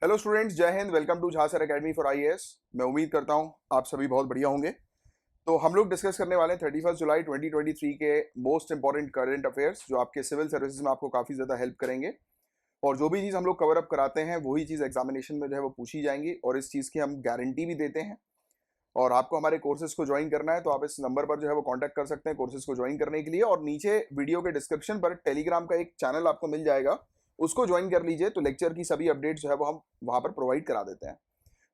Hello students, Jai Hind. Welcome to Jha sir academy for IAS. मैं उम्मीद करता हूं आप सभी बहुत बढ़िया होंगे। तो हम लोग डिस्कस करने वाले हैं 31 जुलाई 2023 के मोस्ट इंपॉर्टेंट करंट अफेयर्स, जो आपके सिविल सर्विसेज में आपको काफ़ी ज़्यादा हेल्प करेंगे। और जो भी चीज़ हम लोग कवर अप कराते हैं वही चीज़ एग्जामिनेशन में जो है वो पूछी जाएंगी, और इस चीज़ की हम गारंटी भी देते हैं। और आपको हमारे कोर्सेज को ज्वाइन करना है तो आप इस नंबर पर जो है वो कांटेक्ट कर सकते हैं कोर्सेज को ज्वाइन करने के लिए। और नीचे वीडियो के डिस्क्रिप्शन पर टेलीग्राम का एक चैनल आपको मिल जाएगा, उसको ज्वाइन कर लीजिए। तो लेक्चर की सभी अपडेट्स जो है वो हम वहाँ पर प्रोवाइड करा देते हैं।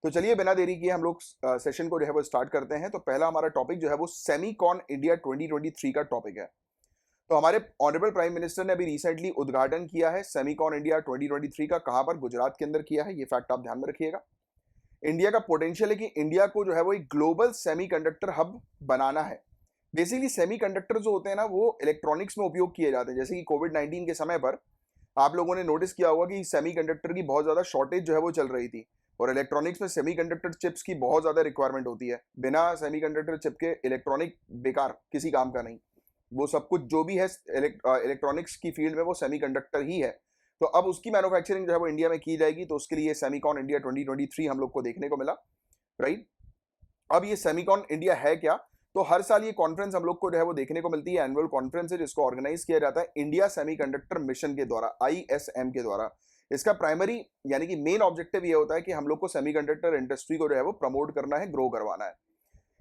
तो चलिए बिना देरी किए हम लोग सेशन को जो है वो स्टार्ट करते हैं। तो पहला हमारा टॉपिक जो है वो सेमीकॉन इंडिया 2023 का टॉपिक है। तो हमारे ऑनरेबल प्राइम मिनिस्टर ने अभी रिसेंटली उद्घाटन किया है सेमीकॉन इंडिया 2023 का। कहां पर? गुजरात के अंदर किया है। ये फैक्ट आप ध्यान में रखिएगा। इंडिया का पोटेंशियल है कि इंडिया को जो है वो एक ग्लोबल सेमीकंडक्टर हब बनाना है। बेसिकली सेमीकंडक्टर जो होते हैं ना, वो इलेक्ट्रॉनिक्स में उपयोग किए जाते हैं। जैसे कि कोविड-19 के समय पर आप लोगों ने नोटिस किया होगा कि सेमीकंडक्टर की बहुत ज्यादा शॉर्टेज जो है वो चल रही थी। और इलेक्ट्रॉनिक्स में सेमीकंडक्टर चिप्स की बहुत ज्यादा रिक्वायरमेंट होती है। बिना सेमीकंडक्टर चिप के इलेक्ट्रॉनिक बेकार, किसी काम का नहीं। वो सब कुछ जो भी है इलेक्ट्रॉनिक्स की फील्ड में वो सेमीकंडक्टर ही है। तो अब उसकी मैन्युफैक्चरिंग जो है वो इंडिया में की जाएगी। तो उसके लिए सेमीकॉन इंडिया 2023 हम लोग को देखने को मिला, राइट। अब ये सेमीकॉन इंडिया है क्या? तो हर साल ये कॉन्फ्रेंस हम लोग को जो है वो देखने को मिलती है। एनुअल कॉन्फ्रेंस है जिसको ऑर्गेनाइज किया जाता है इंडिया सेमीकंडक्टर मिशन के द्वारा, आईएसएम के द्वारा। इसका प्राइमरी यानी कि मेन ऑब्जेक्टिव ये होता है कि हम लोग को सेमीकंडक्टर इंडस्ट्री को जो है वो प्रमोट करना है, ग्रो करवाना है।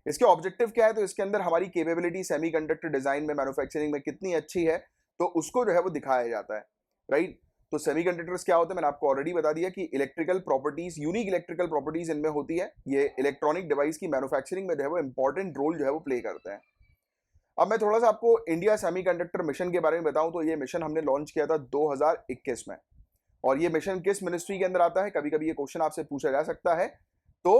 इसके ऑब्जेक्टिव क्या है? तो इसके अंदर हमारी केपेबिलिटी सेमीकंडक्टर डिजाइन में, मैन्युफैक्चरिंग में कितनी अच्छी है, तो उसको जो है वो दिखाया जाता है, राइट। तो सेमीकंडक्टर्स क्या होते हैं? मैंने आपको ऑलरेडी बता दिया कि electrical properties, unique electrical properties इनमें होती है। ये इलेक्ट्रॉनिक डिवाइस की मैन्युफैक्चरिंग में जो है वो इंपॉर्टेंट रोल जो है वो प्ले करते हैं। अब मैं थोड़ा सा आपको इंडिया सेमीकंडक्टर मिशन के बारे में बताऊं तो ये मिशन हमने लॉन्च किया था 2021 में। और ये मिशन किस मिनिस्ट्री के अंदर आता है? कभी कभी ये क्वेश्चन आपसे पूछा जा सकता है। तो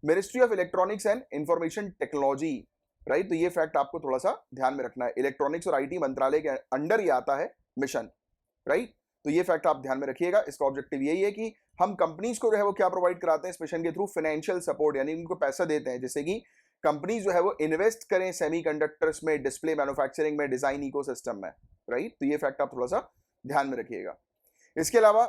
ministry of electronics and information technology, right. तो ये फैक्ट आपको थोड़ा सा ध्यान में रखना है। इलेक्ट्रॉनिक्स और आईटी मंत्रालय के अंडर ही आता है मिशन, राइट। तो ये फैक्ट आप ध्यान में रखिएगा। इसका ऑब्जेक्टिव यही है कि हम कंपनीज को जो है वो क्या प्रोवाइड कराते हैं इस मिशन के थ्रू? फाइनेंशियल सपोर्ट, यानी उनको पैसा देते हैं जिससे कि कंपनीज जो है वो इन्वेस्ट करें सेमीकंडक्टर्स में, डिस्प्ले मैन्युफैक्चरिंग में, डिजाइन इकोसिस्टम में, राइट। तो ये फैक्ट आप थोड़ा सा ध्यान में रखिएगा। इसके अलावा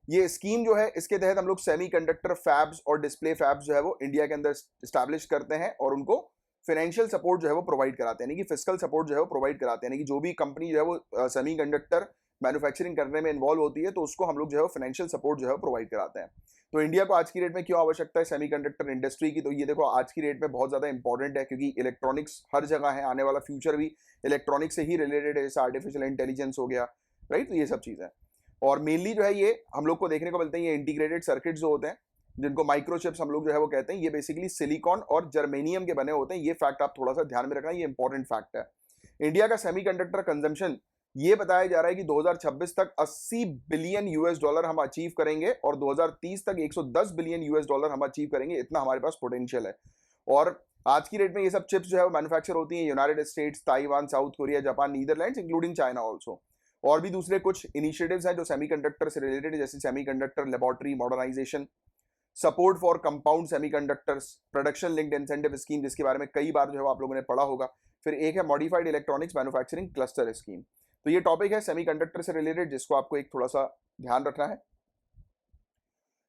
ये स्कीम जो है, इसके तहत हम लोग सेमीकंडक्टर फैब्स और डिस्प्ले फैब्स जो है वो इंडिया के अंदर स्टैब्लिश करते हैं और उनको फाइनेंशियल सपोर्ट जो है वो प्रोवाइड कराते हैं, यानी कि फिस्कल सपोर्ट जो है वो प्रोवाइड कराते हैं। यानी कि जो भी कंपनी जो है वो सेमीकंडक्टर मैन्युफैक्चरिंग करने में इन्वॉल्व होती है तो उसको हम लोग जो है फाइनेंशियल सपोर्ट जो है प्रोवाइड कराते हैं। तो इंडिया को आज की डेट में क्यों आवश्यकता है सेमीकंडक्टर इंडस्ट्री की? तो ये देखो आज की डेट में बहुत ज्यादा इंपॉर्टेंट है, क्योंकि इलेक्ट्रॉनिक्स हर जगह है। आने वाला फ्यूचर भी इलेक्ट्रॉनिक्स से ही रिलेटेड है, जैसे आर्टिफिशियल इंटेलिजेंस हो गया, राइट। तो ये सब चीजें और मेनली जो है ये हम लोग को देखने को मिलते हैं। ये इंटीग्रेटेड सर्किट जो होते हैं, जिनको माइक्रोचिप्स हम लोग जो है वो कहते हैं, ये बेसिकली सिलिकॉन और जर्मेनियम के बने होते हैं। ये फैक्ट आप थोड़ा सा ध्यान में रखना, ये इंपॉर्टेंट फैक्ट है। इंडिया का सेमीकंडक्टर कंजम्पशन ये बताया जा रहा है कि 2026 तक 80 बिलियन यूएस डॉलर हम अचीव करेंगे और 2030 तक 110 बिलियन यूएस डॉलर हम अचीव करेंगे। इतना हमारे पास पोटेंशियल है। और आज की डेट में ये सब चिप्स जो है वो मैन्युफैक्चर होती हैं United states, Taiwan, south Korea, Japan, Netherlands, including China also. और भी दूसरे कुछ इनिशिएटिव्स हैं जो सेमीकंडक्टर से रिलेटेड है, जैसे semiconductor laboratory modernisation, support for compound semiconductors, production linked incentive scheme, जिसके बारे में कई बार जो है आप लोगों ने पढ़ा होगा। फिर एक है modified electronics manufacturing cluster scheme. तो ये टॉपिक है सेमीकंडक्टर से रिलेटेड, जिसको आपको एक थोड़ा सा ध्यान रखना है।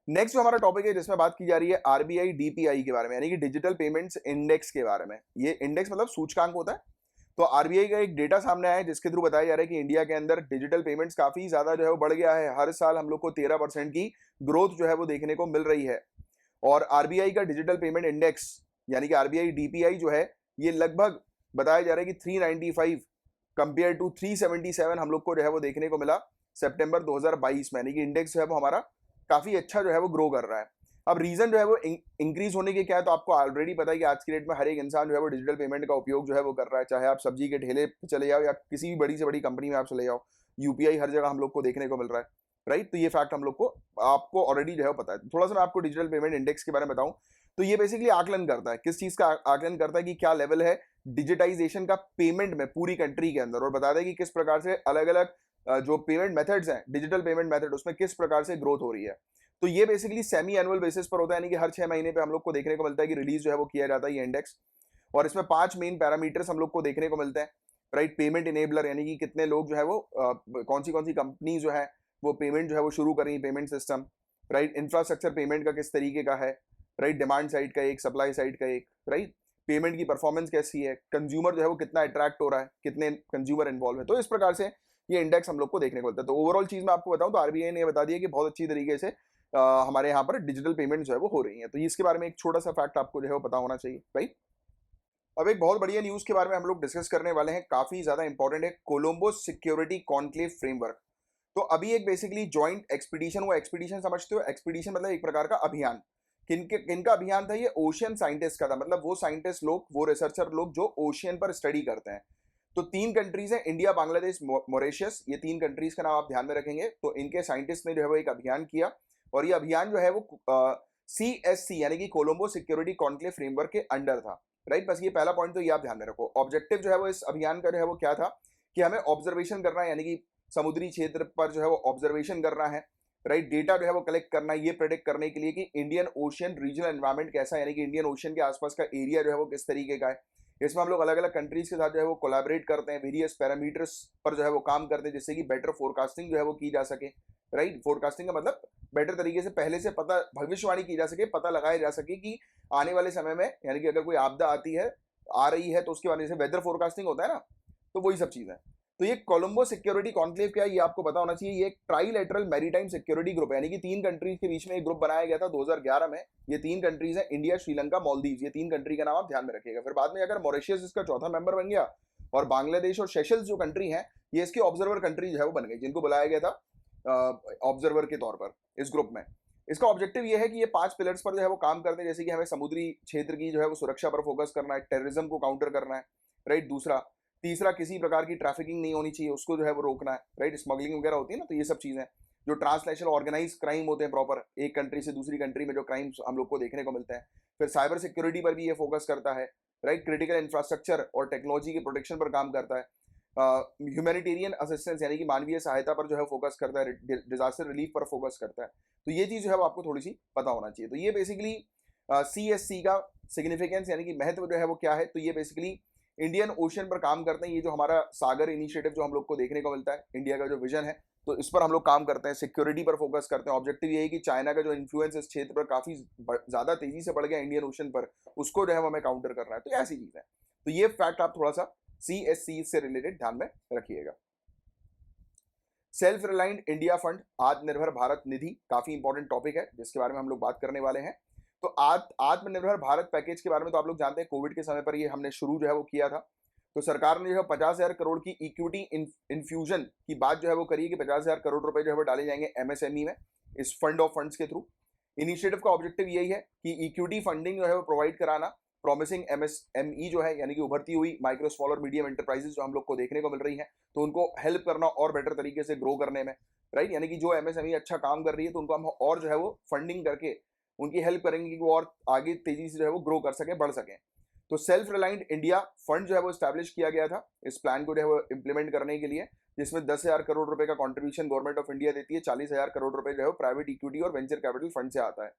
नेक्स्ट जो हमारा टॉपिक है जिसमें बात की जा रही है आरबीआई डीपीआई के बारे में, यानी कि डिजिटल पेमेंट्स इंडेक्स के बारे में। ये इंडेक्स मतलब सूचकांक होता है। तो आरबीआई का एक डेटा सामने आया है जिसके थ्रू बताया जा रहा है कि इंडिया के अंदर डिजिटल पेमेंट्स काफी ज्यादा जो है वो बढ़ गया है। हर साल हम लोग को 13% की ग्रोथ जो है वो देखने को मिल रही है। और आरबीआई का डिजिटल पेमेंट इंडेक्स यानी कि आरबीआई डीपीआई जो है, ये लगभग बताया जा रहा है कि 395 कंपेयर टू 377 हम लोग को जो है वो देखने को मिला सितंबर 2022 में। यानी कि इंडेक्स जो है वो हमारा काफी अच्छा जो है वो ग्रो कर रहा है। अब रीजन जो है वो इंक्रीज होने के क्या है? तो आपको ऑलरेडी पता है कि आज की डेट में हर एक इंसान जो है वो डिजिटल पेमेंट का उपयोग जो है वो कर रहा है। चाहे आप सब्जी के ठेले पे चले जाओ या किसी भी बड़ी से बड़ी कंपनी में आप चले जाओ, यूपीआई हर जगह हम लोग को देखने को मिल रहा है, राइट। तो ये फैक्ट हम लोग को आपको ऑलरेडी जो है पता है। थोड़ा सा मैं आपको डिजिटल पेमेंट इंडेक्स के बारे में बताऊं तो ये बेसिकली आकलन करता है, किस चीज का आकलन करता है कि क्या लेवल है डिजिटाइजेशन का पेमेंट में पूरी कंट्री के अंदर, और बताता है कि किस प्रकार से अलग अलग जो पेमेंट मेथड्स हैं, डिजिटल पेमेंट मेथड, उसमें किस प्रकार से ग्रोथ हो रही है। तो ये बेसिकली सेमी एनुअल बेसिस पर होता है, यानी कि हर 6 महीने पे हम लोग को देखने को मिलता है कि रिलीज जो है वो किया जाता है ये इंडेक्स। और इसमें 5 मेन पैरामीटर्स हम लोग को देखने को मिलते हैं, राइट। पेमेंट इनेबलर, यानी कि कितने लोग जो है वो कौन सी कंपनी जो है वो पेमेंट जो है वो शुरू करेंगी, payment system. Right, infrastructure payment का किस तरीके का है, राइट, डिमांड साइड का एक, सप्लाई साइड का एक, राइट, पेमेंट की परफॉर्मेंस कैसी है, कंज्यूमर जो है वो कितना अट्रैक्ट हो रहा है, कितने कंज्यूमर इन्वॉल्व है। तो इस प्रकार से ये इंडेक्स हम लोग को देखने को मिलता है। तो ओवरऑल चीज मैं आपको बताऊं तो आरबीआई ने बता दिया कि बहुत अच्छी तरीके से हमारे यहाँ पर डिजिटल पेमेंट जो है वो हो रही है। तो इसके बारे में एक छोटा सा फैक्ट आपको जो है वो पता होना चाहिए, राइट। अब एक बहुत बढ़िया न्यूज के बारे में हम लोग डिस्कस करने वाले हैं, काफी ज्यादा इंपॉर्टेंट है, कोलंबो सिक्योरिटी कॉन्क्लेव फ्रेमवर्क। तो अभी एक बेसिकली ज्वाइंट एक्सपीडिशन, वो एक्सपीडिशन समझते हो, एक्सपीडिशन मतलब एक प्रकार का अभियान। किनका अभियान था ये? ओशियन साइंटिस्ट का था, मतलब वो साइंटिस्ट लोग, वो रिसर्चर लोग जो ओशियन पर स्टडी करते हैं। तो 3 कंट्रीज हैं, इंडिया, बांग्लादेश, मॉरिशस, ये 3 कंट्रीज का नाम आप ध्यान में रखेंगे। तो इनके साइंटिस्ट ने जो है वो एक अभियान किया, और ये अभियान जो है वो CSC यानी कि कोलंबो सिक्योरिटी कॉन्क्लेव फ्रेमवर्क के अंडर था, राइट। बस ये पहला पॉइंट तो ये आप ध्यान में रखो। ऑब्जेक्टिव जो है वो इस अभियान का जो है वो क्या था कि हमें ऑब्जर्वेशन करना है, यानी कि समुद्री क्षेत्र पर जो है वो ऑब्जर्वेशन करना है, राइट। डेटा जो है वो कलेक्ट करना है, ये प्रेडिक्ट करने के लिए कि इंडियन ओशियन रीजनल एनवायरनमेंट कैसा है, यानी कि इंडियन ओशियन के आसपास का एरिया जो है वो किस तरीके का है। इसमें हम लोग अलग अलग कंट्रीज के साथ जो है वो कोलैबोरेट करते हैं, वेरियस पैरामीटर्स पर जो है वो काम करते हैं, जिससे कि बेटर फोरकास्टिंग जो है वो की जा सके, राइट। फोरकास्टिंग का मतलब बेटर तरीके से पहले से पता, भविष्यवाणी की जा सके, पता लगाया जा सके कि आने वाले समय में, यानी कि अगर कोई आपदा आती है, आ रही है, तो उसके बारे में वेदर फोरकास्टिंग होता है ना, तो वही सब चीज़ है। तो ये कोलंबो सिक्योरिटी कॉन्क्लेव क्या है ये आपको पता होना चाहिए। ये एक ट्राइलेटरल मैरीटाइम सिक्योरिटी ग्रुप है, यानी कि 3 कंट्रीज के बीच में एक ग्रुप बनाया गया था 2011 में। ये 3 कंट्रीज है, इंडिया, श्रीलंका, मालदीव, ये 3 कंट्री का नाम आप ध्यान में रखिएगा। फिर बाद में अगर मॉरिशस इसका चौथा मेंबर बन गया, और बांग्लादेश और सेशल्स जो कंट्री है, ये इसके ऑब्जर्वर कंट्री जो है वो बन गई, जिनको बुलाया गया था ऑब्जर्वर के तौर पर इस ग्रुप में। इसका ऑब्जेक्टिव ये है कि ये 5 पिलर्स पर जो है वो काम करते हैं, जैसे कि हमें समुद्री क्षेत्र की जो है वो सुरक्षा पर फोकस करना है, टेररिज्म को काउंटर करना है, राइट। तीसरा किसी प्रकार की ट्रैफिकिंग नहीं होनी चाहिए, उसको जो है वो रोकना है, राइट। स्मगलिंग वगैरह होती है ना, तो ये सब चीजें जो ट्रांसनेशनल ऑर्गेनाइज क्राइम होते हैं प्रॉपर, एक कंट्री से दूसरी कंट्री में जो क्राइम्स हम लोग को देखने को मिलते हैं। फिर साइबर सिक्योरिटी पर भी ये फोकस करता है, राइट। क्रिटिकल इंफ्रास्ट्रक्चर और टेक्नोलॉजी के प्रोटेक्शन पर काम करता है। ह्यूमैनिटेरियन असिस्टेंस यानी कि मानवीय सहायता पर जो है फोकस करता है, डिजास्टर रिलीफ पर फोकस करता है। तो ये चीज़ जो है वो आपको थोड़ी सी पता होना चाहिए। तो ये बेसिकली CSC का सिग्निफिकेंस यानी कि महत्व जो है वो क्या है, तो ये बेसिकली इंडियन ओशन पर काम करते हैं। ये जो हमारा सागर इनिशिएटिव जो हम लोग को देखने को मिलता है, इंडिया का जो विजन है, तो इस पर हम लोग काम करते हैं, सिक्योरिटी पर फोकस करते हैं। ऑब्जेक्टिव ये है कि चाइना का जो इन्फ्लुएंस इस क्षेत्र पर काफी ज्यादा तेजी से बढ़ गया इंडियन ओशन पर, उसको जो है हमें काउंटर करना है। तो ऐसी चीज है। तो ये फैक्ट आप थोड़ा सा CSC से रिलेटेड ध्यान में रखिएगा। सेल्फ रिलायंट इंडिया फंड, आत्मनिर्भर भारत निधि, काफी इंपॉर्टेंट टॉपिक है जिसके बारे में हम लोग बात करने वाले हैं। तो आत्मनिर्भर भारत पैकेज के बारे में तो आप लोग जानते हैं, कोविड के समय पर ये हमने शुरू जो है वो किया था। तो सरकार ने जो है 50,000 करोड़ की इक्विटी इन्फ्यूजन की बात जो है वो करी कि 50,000 करोड़ रुपए जो है वो डाले जाएंगे MSME में, इस फंड ऑफ फंड्स के थ्रू। इनिशिएटिव का ऑब्जेक्टिव यही है कि इक्विटी फंडिंग जो है वो प्रोवाइड कराना, प्रॉमिसिंग MSME जो है यानी कि उभरती हुई माइक्रो स्मॉल और मीडियम एंटरप्राइजेस जो हम लोग को देखने को मिल रही है, तो उनको हेल्प करना और बेटर तरीके से ग्रो करने में, राइट। यानी कि जो MSME अच्छा काम कर रही है, तो उनको हम और जो है वो फंडिंग करके उनकी हेल्प करेंगे कि वो और आगे तेजी से जो है वो ग्रो कर सके, बढ़ सके। तो सेल्फ रिलायंट इंडिया फंड जो है वो स्टैब्लिश किया गया था इस प्लान को जो है वो इम्प्लीमेंट करने के लिए, जिसमें 10,000 करोड़ रुपए का कंट्रीब्यूशन गवर्नमेंट ऑफ इंडिया देती है, 40,000 करोड़ रुपए जो है प्राइवेट इक्विटी और वेंचर कैपिटल फंड से आता है।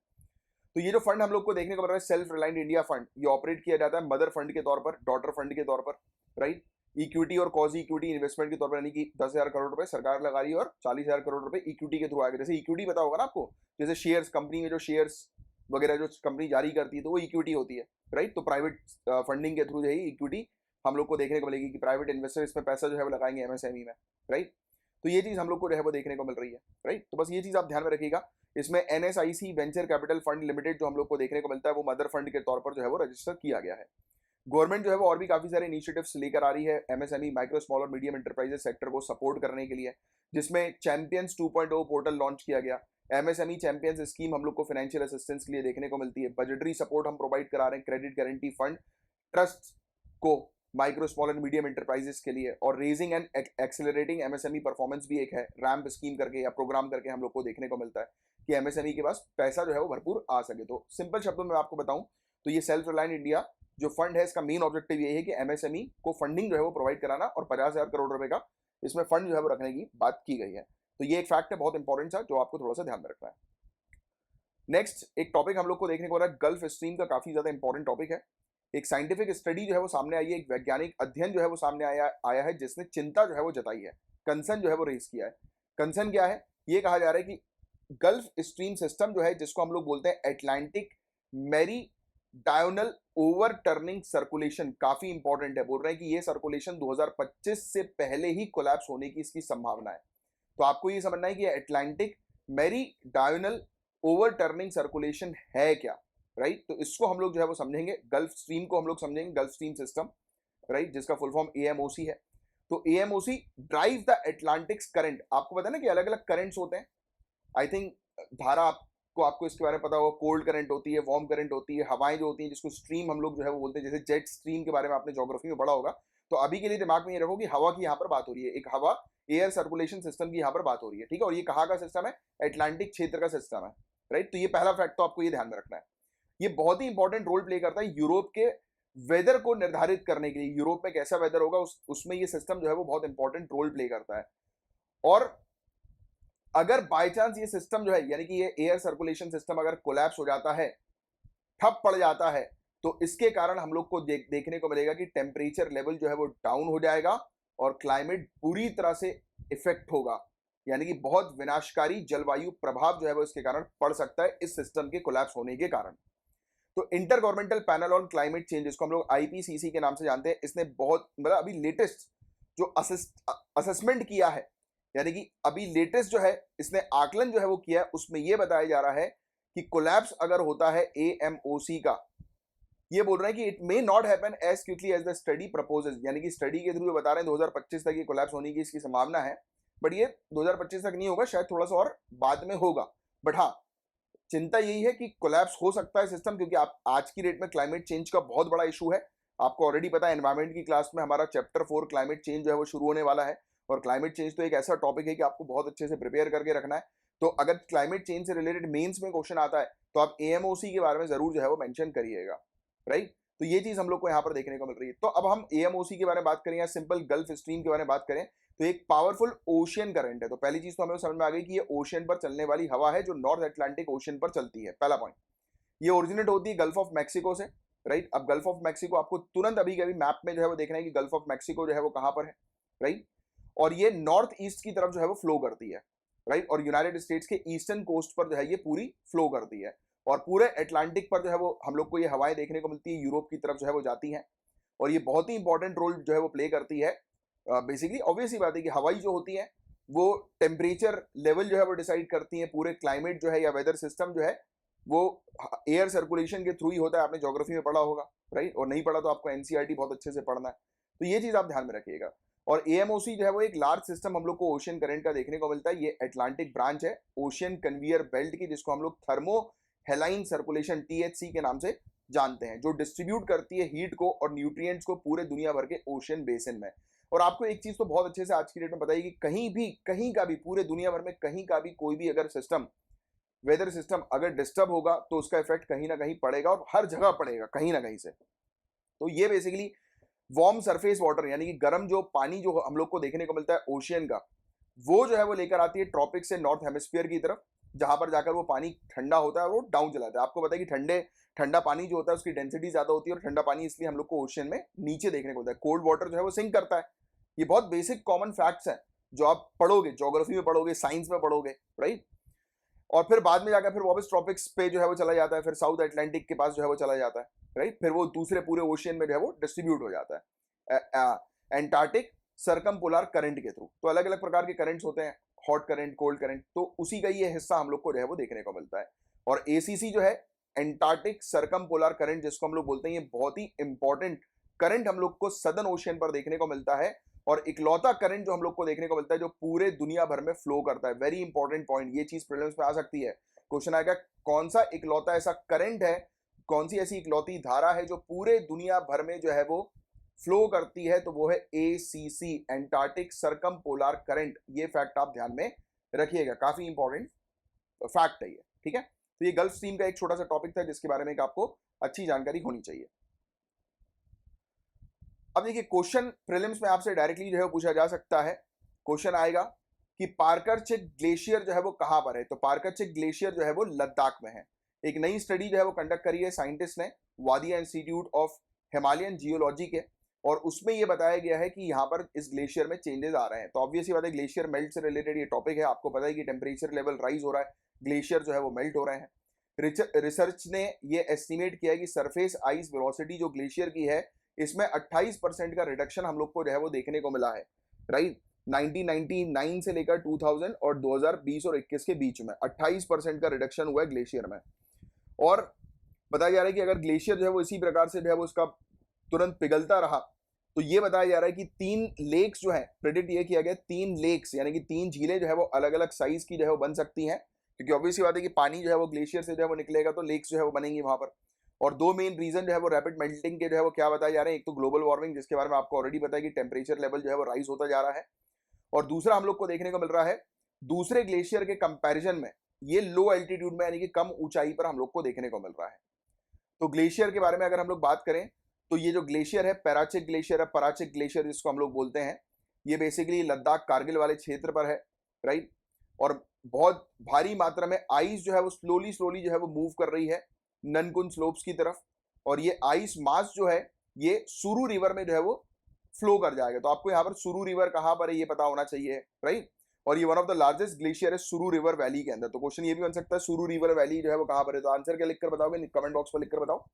तो ये जो फंड हम लोग को देखने को मिल रहा है, सेल्फ रिलायंट इंडिया फंड, ये ऑपरेट किया जाता है मदर फंड के तौर पर, डॉटर फंड के तौर पर, राइट। इक्विटी और कॉज इक्विटी इन्वेस्टमेंट के तौर पर, यानी कि 10,000 करोड़ रुपए सरकार लगा रही है और 40,000 करोड़ रुपए इक्विटी के थ्रू आएगा। जैसे इक्विटी पता होगा ना आपको, जैसे शेयर्स, कंपनी में जो शेयर्स वगैरह जो कंपनी जारी करती है, तो वो इक्विटी होती है, राइट। तो प्राइवेट फंडिंग के थ्रू जो है इक्विटी हम लोग को देखने को मिलेगी कि प्राइवेट इन्वेस्टर इसमें पैसा जो है वो लगाएंगे MSME में, राइट। तो ये चीज़ हम लोग को जो है वो देखने को मिल रही है, राइट। तो बस ये चीज़ आप ध्यान में रखिएगा। इसमें NSIC venture capital fund limited जो हम लोग को देखने को मिलता है, वो मदर फंड के तौर पर जो है वो रजिस्टर किया गया है। गवर्नमेंट जो है वो और भी काफी सारे इनिशिएटिव्स लेकर आ रही है MSME माइक्रो स्मॉल और मीडियम एंटरप्राइजेस सेक्टर को सपोर्ट करने के लिए, जिसमें चैंपियंस 2.0 पोर्टल लॉन्च किया गया। MSME चैंपियंस स्कीम हम लोग को फाइनेंशियल असिस्टेंस के लिए देखने को मिलती है। बजटरी सपोर्ट हम प्रोवाइड करा रहे हैं, क्रेडिट गारंटी फंड ट्रस्ट को micro small and medium enterprises के लिए, और raising and accelerating MSME performance भी एक है, रैम्प स्कीम करके या प्रोग्राम करके हम लोग को देखने को मिलता है कि MSME के पास पैसा जो है वो भरपूर आ सके। तो सिंपल शब्दों में आपको बताऊं तो ये सेल्फ रिलायंट इंडिया जो फंड है, इसका मेन ऑब्जेक्टिव यही है कि MSME को फंडिंग जो है वो प्रोवाइड कराना, और 50,000 करोड़ रुपए का इसमें फंड जो है वो रखने की बात की गई है। तो ये एक फैक्ट है बहुत इंपॉर्टेंट सा, जो आपको थोड़ा सा ध्यान में रखना है। नेक्स्ट एक टॉपिक हम लोग को देखने को रहा है, गल्फ स्ट्रीम का काफी ज्यादा इंपॉर्टेंट टॉपिक है। एक साइंटिफिक स्टडी जो है वो सामने आई है, एक वैज्ञानिक अध्ययन जो है वो सामने आया है, जिसने चिंता जो है वो जताई है, कंसर्न जो है वो रेज किया है। कंसर्न क्या है? ये कहा जा रहा है कि गल्फ स्ट्रीम सिस्टम जो है, जिसको हम लोग बोलते हैं एटलांटिक मेरीडायोनल ओवरटर्निंग सर्कुलेशन, काफी इंपॉर्टेंट है। बोल रहे हैं कि ये सर्कुलेशन 2025 से पहले ही कोलैप्स होने की इसकी संभावना है। तो आपको ये समझना है कि एटलांटिक मेरीडायोनल ओवरटर्निंग सर्कुलेशन है क्या, राइट। तो इसको हम लोग जो है वो समझेंगे, गल्फ स्ट्रीम को हम लोग समझेंगे, गल्फ स्ट्रीम सिस्टम, राइट, जिसका फुल फॉर्म एएमओसी है। तो एएमओसी ड्राइव द एटलांटिक्स करंट। आपको पता है ना कि अलग अलग करंट्स होते हैं। आई थिंक धारा आपको इसके बारे में पता होगा, कोल्ड करंट होती है, वार्म करंट होती है, हवाएं जो होती हैं जिसको स्ट्रीम हम लोग जो है वो बोलते हैं, जैसे जेट स्ट्रीम के बारे में आपने ज्योग्राफी में पढ़ा होगा। तो अभी के लिए दिमाग में ये रखो कि हवा की यहाँ पर बात हो रही है, एक हवा एयर सर्कुलेशन सिस्टम की यहाँ पर बात हो रही है, ठीक है। और ये कहाँ का सिस्टम है? एटलांटिक क्षेत्र का सिस्टम है, राइट। तो ये पहला फैक्ट तो आपको ये ध्यान में रखना है। ये बहुत ही इंपॉर्टेंट रोल प्ले करता है यूरोप के वेदर को निर्धारित करने के लिए। यूरोप में कैसा वेदर होगा उसमें ये सिस्टम जो है वो बहुत इंपॉर्टेंट रोल प्ले करता है। और अगर बाय चांस ये सिस्टम जो है, यानी कि ये एयर सर्कुलेशन सिस्टम अगर कोलैप्स हो जाता है, ठप पड़ जाता है, तो इसके कारण हम लोग को देखने को मिलेगा कि टेम्परेचर लेवल जो है वो डाउन हो जाएगा और क्लाइमेट पूरी तरह से इफेक्ट होगा। यानी कि बहुत विनाशकारी जलवायु प्रभाव जो है वो इसके कारण पड़ सकता है इस सिस्टम के कोलैप्स होने के कारण। तो inter governmental panel on climate change, जिसको हम लोग आईपीसीसी के नाम से जानते हैं, इसने बहुत मतलब अभी लेटेस्ट जो असेसमेंट किया है, यानी कि अभी लेटेस्ट जो है इसने आकलन जो है वो किया है, उसमें यह बताया जा रहा है कि कोलैप्स अगर होता है एएमओसी का, ये बोल रहे हैं कि it may not happen as quickly as the study proposes. यानी कि स्टडी के थ्रू बता रहे हैं 2025 तक ये कोलैप्स होने की इसकी संभावना है, बट ये 2025 तक नहीं होगा, शायद थोड़ा सा और बाद में होगा। बट हाँ, चिंता यही है कि कोलैप्स हो सकता है सिस्टम, क्योंकि आप आज की डेट में क्लाइमेट चेंज का बहुत बड़ा इशू है। आपको ऑलरेडी पता है, एनवायरमेंट की क्लास में हमारा चैप्टर 4 क्लाइमेट चेंज जो है वो शुरू होने वाला है। और क्लाइमेट चेंज तो एक ऐसा टॉपिक है कि आपको बहुत अच्छे से प्रिपेयर करके रखना है। तो अगर क्लाइमेट चेंज से रिलेटेड मेंस में क्वेश्चन आता है तो आप एएमओसी के बारे में जरूर जो है वो मेंशन करिएगा, राइट। तो ये चीज हम लोग को यहाँ पर देखने को मिल रही है। तो अब हम एएमओसी के बारे में बात करें या सिंपल गल्फ स्ट्रीम के बारे में बात करें, तो एक पावरफुल ओशियन करंट है। तो पहली चीज तो हमें समझ में आ गई कि ये ओशियन पर चलने वाली हवा है जो नॉर्थ अटलांटिक ओशियन पर चलती है, पहला पॉइंट। ये ओरिजिनेट होती है गल्फ ऑफ मैक्सिको से, राइट। अब गल्फ ऑफ मैक्सिको आपको तुरंत अभी कभी मैप में जो है वो देखना है कि गल्फ ऑफ मैक्सिको जो है वो कहां पर है, राइट। और ये नॉर्थ ईस्ट की तरफ जो है वो फ्लो करती है, राइट। और यूनाइटेड स्टेट्स के ईस्टर्न कोस्ट पर जो है ये पूरी फ्लो करती है। और पूरे अटलांटिक पर जो है वो हम लोग को ये हवाएं देखने को मिलती है, यूरोप की तरफ जो है वो जाती हैं। और ये बहुत ही इंपॉर्टेंट रोल जो है वो प्ले करती है। बेसिकली ऑब्वियस ही बात है कि हवाई जो होती है वो टेम्परेचर लेवल जो है वो डिसाइड करती है। पूरे क्लाइमेट जो है या वेदर सिस्टम जो है वो एयर सर्कुलेशन के थ्रू ही होता है। आपने ज्योग्राफी में पढ़ा होगा, राइट। और नहीं पढ़ा तो आपको एनसीईआरटी बहुत अच्छे से पढ़ना है। तो ये चीज आप ध्यान में रखिएगा। और एएमओसी जो है वो एक लार्ज सिस्टम हम लोग को ओशियन करंट का देखने को मिलता है। ये अटलांटिक ब्रांच है ओशियन कन्वेयर बेल्ट की, जिसको हम लोग थर्मो हेलाइन सर्कुलेशन टीएचसी के नाम से जानते हैं, जो डिस्ट्रीब्यूट करती है हीट को और न्यूट्रिएंट्स को पूरे दुनिया भर के ओशियन बेसिन में। और आपको एक चीज तो बहुत अच्छे से आज की डेट में बताइए कि कहीं भी कहीं का भी पूरे दुनिया भर में कहीं का भी कोई भी अगर सिस्टम, वेदर सिस्टम अगर डिस्टर्ब होगा तो उसका इफेक्ट कहीं ना कहीं पड़ेगा और हर जगह पड़ेगा कहीं ना कहीं से। तो ये बेसिकली वार्म सरफेस वाटर, यानी कि गर्म जो पानी जो हम लोग को देखने को मिलता है ओशियन का, वो जो है वो लेकर आती है ट्रॉपिक से नॉर्थ हेमिस्फीयर की तरफ, जहां पर जाकर वो पानी ठंडा होता है और वो डाउन चला जाता है। आपको पता है कि ठंडा पानी जो होता है उसकी डेंसिटी ज्यादा होती है और ठंडा पानी इसलिए हम लोग को ओशियन में नीचे देखने को मिलता है। कोल्ड वाटर जो है वो सिंक करता है। ये बहुत बेसिक कॉमन फैक्ट्स हैं जो आप पढ़ोगे, ज्योग्राफी में पढ़ोगे, साइंस में पढ़ोगे, राइट। और फिर बाद में जाकर फिर वापस ट्रॉपिक्स पे जो है वो चला जाता है, फिर साउथ अटलांटिक के पास जो है वो चला जाता है, राइट। फिर वो दूसरे पूरे ओशियन में जो है वो डिस्ट्रीब्यूट हो जाता है एंटार्क्टिक सरकमपोलर करंट के थ्रू। तो अलग अलग प्रकार के करंट्स होते हैं, हॉट करंट, कोल्ड करंट, तो उसी का ये हिस्सा हम लोग को जो है वो देखने को मिलता है। और एसीसी जो है एंटार्क्टिक सरकमपोलर करंट, जिसको हम लोग बोलते हैं, ये बहुत ही इंपॉर्टेंट करंट हम लोग को सदर्न ओशियन पर देखने को मिलता है। और इकलौता करंट जो हम लोग को देखने को मिलता है जो पूरे दुनिया भर में फ्लो करता है। वेरी इंपॉर्टेंट पॉइंट, ये चीज प्रीलिम्स में आ सकती है, क्वेश्चन आएगा कौन सा इकलौता ऐसा करंट है, कौन सी ऐसी इकलौती धारा है जो पूरे दुनिया भर में जो है वो फ्लो करती है, तो वो है एसीसी, एंटार्क्टिक सरकमपोलर करंट। ये फैक्ट आप ध्यान में रखिएगा, काफी इंपॉर्टेंट फैक्ट है ये, ठीक है। तो ये गल्फ स्ट्रीम का एक छोटा सा टॉपिक था जिसके बारे में एक आपको अच्छी जानकारी होनी चाहिए। अब देखिए, क्वेश्चन प्रीलिम्स में आपसे डायरेक्टली जो है पूछा जा सकता है। क्वेश्चन आएगा कि पारकरचेक ग्लेशियर जो है वो कहां पर है। तो पारकरचेक ग्लेशियर जो है वो लद्दाख में है। एक नई स्टडी जो है वो कंडक्ट करी है साइंटिस्ट ने, वादिया इंस्टीट्यूट ऑफ हिमालयन जियोलॉजी के, और उसमें ये बताया गया है कि यहाँ पर इस ग्लेशियर में चेंजेस आ रहे हैं। तो ऑब्वियसली बात है, ग्लेशियर मेल्ट से रिलेटेड ये टॉपिक है। आपको पता है कि टेम्परेचर लेवल राइज हो रहा है, ग्लेशियर जो है वो मेल्ट हो रहे हैं। रिसर्च ने ये एस्टिमेट किया है कि सरफेस आइस वेलोसिटी जो ग्लेशियर की है, इसमें 28% का रिडक्शन हम लोग को जो है वो देखने को मिला है, राइट। 1999 से लेकर 2000 और 2020 और 21 के बीच में 28% का रिडक्शन हुआ है ग्लेशियर में। और बताया जा रहा है कि अगर ग्लेशियर जो है वो इसी प्रकार से जो है वो उसका तुरंत पिघलता रहा, तो ये बताया जा रहा है कि 3 लेक्स जो है, प्रेडिक्ट ये किया गया 3 लेक्स यानी कि 3 झीलें जो है वो अलग अलग साइज की जो है वो बन सकती हैं, क्योंकि ऑब्वियसली बात है कि पानी जो है वो ग्लेशियर से जो है वो निकलेगा तो लेक्स जो है वो बनेंगी वहां पर। और 2 मेन रीजन जो है वो रैपिड मेल्टिंग के जो है वो क्या बताए जा रहे हैं, एक तो ग्लोबल वार्मिंग जिसके बारे में आपको ऑलरेडी पता है कि टेम्परेचर लेवल जो है वो राइज होता जा रहा है, और दूसरा हम लोग को देखने को मिल रहा है दूसरे ग्लेशियर के कंपैरिजन में ये लो एल्टीट्यूड में यानी कि कम ऊंचाई पर हम लोग को देखने को मिल रहा है। तो ग्लेशियर के बारे में अगर हम लोग बात करें तो ये जो ग्लेशियर है पैराचिक ग्लेशियर है, पराचिक ग्लेशियर जिसको हम लोग बोलते हैं, ये बेसिकली लद्दाख कारगिल वाले क्षेत्र पर है, राइट। और बहुत भारी मात्रा में आइस जो है वो स्लोली स्लोली जो है वो मूव कर रही है ननकुन स्लोप्स की तरफ, और ये आइस मास जो है ये सुरू रिवर में जो है वो फ्लो कर जाएगा। तो आपको यहाँ पर सुरू रिवर कहाँ पर है ये पता होना चाहिए, राइट। और ये one of the largest glacier है सुरू रिवर वैली के अंदर। तो क्वेश्चन ये भी बन सकता है सुरू रिवर वैली जो है वो कहाँ पर है, तो आंसर क्या लिखकर बताओगे, कमेंट बॉक्स पर लिखकर बताओ।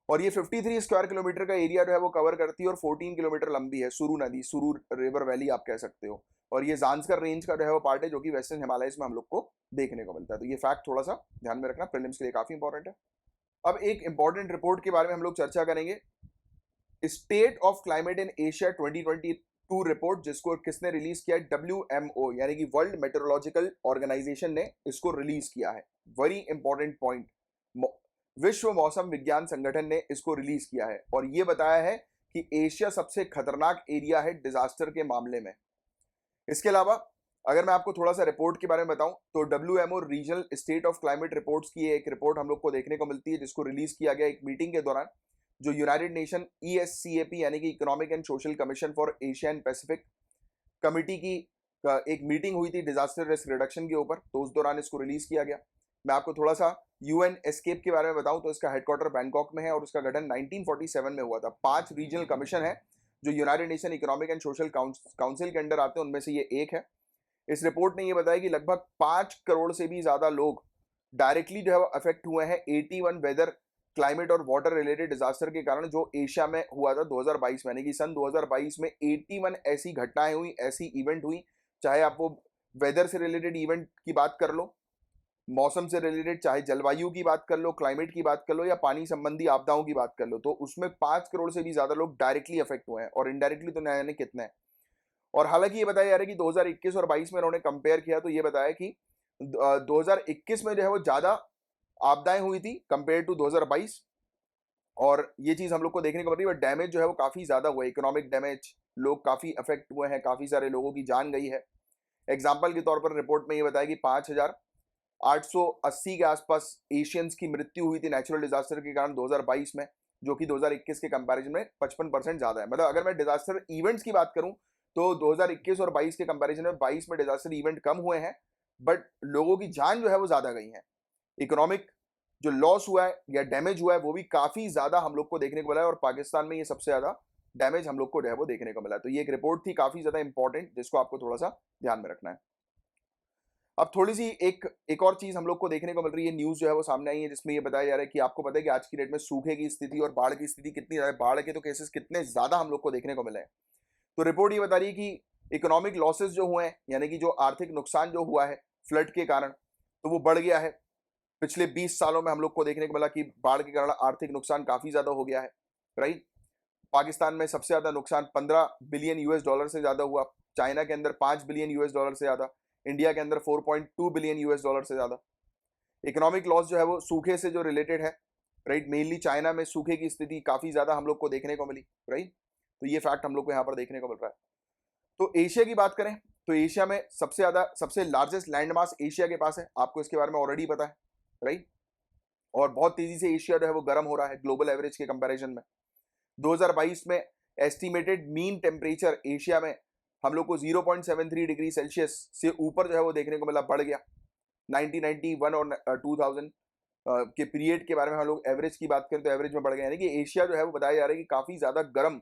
और ये 53 स्क्वायर किलोमीटर का एरिया जो है वो कवर करती है और 14 किलोमीटर लंबी है सुरू नदी, सुरू रिवर वैली आप कह सकते हो। और ये जांस्कर रेंज का जो है वो पार्ट है जो कि वेस्टर्न हिमालयस में हम लोग को देखने को मिलता है। तो ये फैक्ट थोड़ा सा ध्यान में रखना, प्रीलिम्स के लिए काफी इंपॉर्टेंट है। अब एक इंपॉर्टेंट रिपोर्ट के बारे में हम लोग चर्चा करेंगे, state of climate in Asia 2022 report, जिसको किसने रिलीज किया है, WMO यानी कि वर्ल्ड मेट्रोलॉजिकल ऑर्गेनाइजेशन ने इसको रिलीज किया है। वेरी इंपॉर्टेंट पॉइंट, विश्व मौसम विज्ञान संगठन ने इसको रिलीज किया है और ये बताया है कि एशिया सबसे खतरनाक एरिया है डिजास्टर के मामले में। इसके अलावा अगर मैं आपको थोड़ा सा रिपोर्ट के बारे में बताऊं तो WMO regional state of climate reports की एक रिपोर्ट हम लोग को देखने को मिलती है, जिसको रिलीज किया गया एक मीटिंग के दौरान, जो यूनाइटेड नेशन ESCAP यानी कि economic and social commission for Asia and Pacific committee की एक मीटिंग हुई थी डिजास्टर रिस्क रिडक्शन के ऊपर, तो उस दौरान इसको रिलीज किया गया। मैं आपको थोड़ा सा UN एस्केप के बारे में बताऊं तो इसका हेडक्वार्टर बैंकॉक में है और उसका गठन 1947 में हुआ था। 5 रीजनल कमीशन है जो United nation economic and social council के अंडर आते हैं, उनमें से ये एक है। इस रिपोर्ट ने ये बताया कि लगभग 5 करोड़ से भी ज्यादा लोग डायरेक्टली जो है अफेक्ट हुए हैं 81 वेदर, क्लाइमेट और वाटर रिलेटेड डिजास्टर के कारण जो एशिया में हुआ था 2022 में, यानी कि सन 2022 में 81 ऐसी घटनाएं हुई, ऐसी इवेंट हुई, चाहे आप वो वेदर से रिलेटेड इवेंट की बात कर लो, मौसम से रिलेटेड, चाहे जलवायु की बात कर लो, क्लाइमेट की बात कर लो, या पानी संबंधी आपदाओं की बात कर लो, तो उसमें 5 करोड़ से भी ज्यादा लोग डायरेक्टली अफेक्ट हुए हैं और इनडायरेक्टली तो न जाने कितने हैं। और हालांकि ये बताया जा रहा है कि 2021 और 22 में उन्होंने कंपेयर किया तो ये बताया कि 2021 में जो है वो ज्यादा आपदाएं हुई थी कंपेयर टू 2022, और ये चीज हम लोग को देखने को मिल रही है। डैमेज जो है वो काफी ज्यादा हुआ है, इकोनॉमिक डैमेज, लोग काफी अफेक्ट हुए हैं, काफी सारे लोगों की जान गई है। एग्जाम्पल के तौर पर रिपोर्ट में ये बताया कि 5880 के आसपास एशियंस की मृत्यु हुई थी नेचुरल डिजास्टर के कारण 2022 में, जो कि 2021 के कंपैरिजन में 55% ज्यादा है। मतलब अगर मैं डिजास्टर इवेंट्स की बात करूं तो 2021 और 22 के कंपैरिजन में 22 में डिजास्टर इवेंट कम हुए हैं, बट लोगों की जान जो है वो ज्यादा गई है। इकोनॉमिक जो लॉस हुआ है या डैमेज हुआ है वो भी काफी ज्यादा हम लोग को देखने को मिला है, और पाकिस्तान में ये सबसे ज्यादा डैमेज हम लोग को जो है वो देखने को मिला है। तो ये एक रिपोर्ट थी काफी ज्यादा इंपॉर्टेंट, जिसको आपको थोड़ा सा ध्यान में रखना है। अब थोड़ी सी एक और चीज हम लोग को देखने को मिल रही है, न्यूज जो है वो सामने आई है, जिसमें ये बताया जा रहा है कि आपको पता है कि आज की डेट में सूखे की स्थिति और बाढ़ की स्थिति कितनी ज्यादा, बाढ़ के तो केसेस कितने ज्यादा हम लोग को देखने को मिले हैं। तो रिपोर्ट ये बता रही है कि इकोनॉमिक लॉसेस जो हुए हैं, यानी कि जो आर्थिक नुकसान जो हुआ है फ्लड के कारण, तो वो बढ़ गया है। पिछले 20 सालों में हम लोग को देखने को मिला कि बाढ़ के कारण आर्थिक नुकसान काफी ज्यादा हो गया है, राइट। पाकिस्तान में सबसे ज्यादा नुकसान 15 बिलियन US डॉलर से ज्यादा हुआ, चाइना के अंदर 5 बिलियन US डॉलर से ज्यादा, इंडिया के अंदर 4.2 बिलियन US डॉलर से ज्यादा। इकोनॉमिक लॉस जो है वो सूखे से जो रिलेटेड है, राइट, मेनली चाइना में सूखे की स्थिति काफी ज्यादा हम लोग को देखने को मिली, राइट। तो ये फैक्ट हम लोग को यहाँ पर देखने को मिल रहा है। तो एशिया की बात करें तो एशिया में सबसे ज्यादा, सबसे लार्जेस्ट लैंड मास एशिया के पास है, आपको इसके बारे में ऑलरेडी पता है, राइट। और बहुत तेजी से एशिया जो है वो गर्म हो रहा है ग्लोबल एवरेज के कंपैरिजन में। 2022 में एस्टिमेटेड मीन टेम्परेचर एशिया में हम लोग को 0.73 डिग्री सेल्सियस से ऊपर जो है वो देखने को मिला, बढ़ गया। 1991 और 2000 के पीरियड के बारे में हम लोग एवरेज की बात करें तो एवरेज में बढ़ गया, यानी कि एशिया जो है वो बताया जा रहा है कि काफी ज्यादा गर्म